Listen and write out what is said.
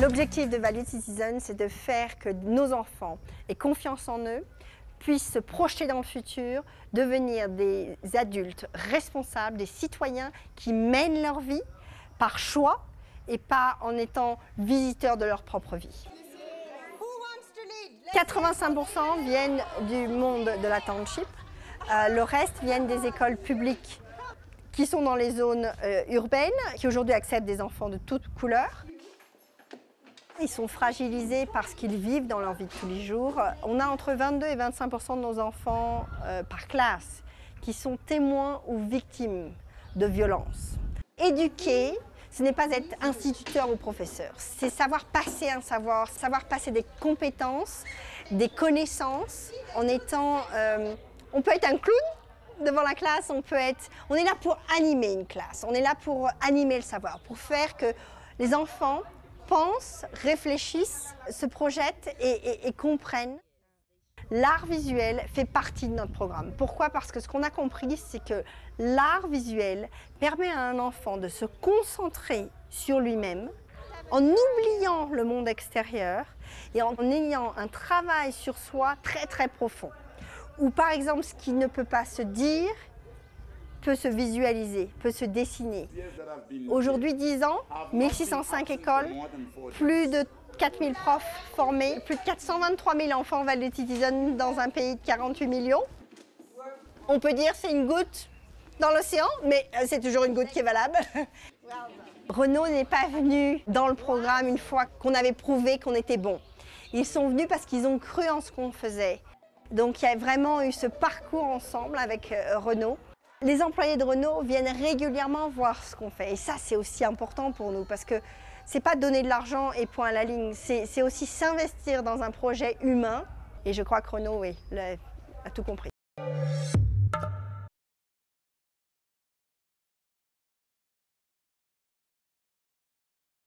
L'objectif de Valued Citizen, c'est de faire que nos enfants aient confiance en eux, puissent se projeter dans le futur, devenir des adultes responsables, des citoyens qui mènent leur vie par choix et pas en étant visiteurs de leur propre vie. 85% viennent du monde de la township, le reste viennent des écoles publiques qui sont dans les zones urbaines, qui aujourd'hui acceptent des enfants de toutes couleurs. Ils sont fragilisés parce qu'ils vivent dans leur vie de tous les jours. On a entre 22 et 25% de nos enfants par classe qui sont témoins ou victimes de violences. Éduquer, ce n'est pas être instituteur ou professeur, c'est savoir passer un savoir, savoir passer des compétences, des connaissances en étant... on peut être un clown devant la classe, on est là pour animer une classe, on est là pour animer le savoir, pour faire que les enfants pensent, réfléchissent, se projettent et comprennent. L'art visuel fait partie de notre programme. Pourquoi? Parce que ce qu'on a compris, c'est que l'art visuel permet à un enfant de se concentrer sur lui-même en oubliant le monde extérieur et en ayant un travail sur soi très très profond. Ou par exemple, ce qui ne peut pas se dire peut se visualiser, peut se dessiner. Aujourd'hui, 10 ans, 1605 écoles, plus de 4000 profs formés, plus de 423 000 enfants Valued Citizen dans un pays de 48 millions. On peut dire que c'est une goutte dans l'océan, mais c'est toujours une goutte qui est valable. Renault n'est pas venu dans le programme une fois qu'on avait prouvé qu'on était bon. Ils sont venus parce qu'ils ont cru en ce qu'on faisait. Donc il y a vraiment eu ce parcours ensemble avec Renault. Les employés de Renault viennent régulièrement voir ce qu'on fait et ça c'est aussi important pour nous parce que c'est pas donner de l'argent et point à la ligne, c'est aussi s'investir dans un projet humain et je crois que Renault a tout compris.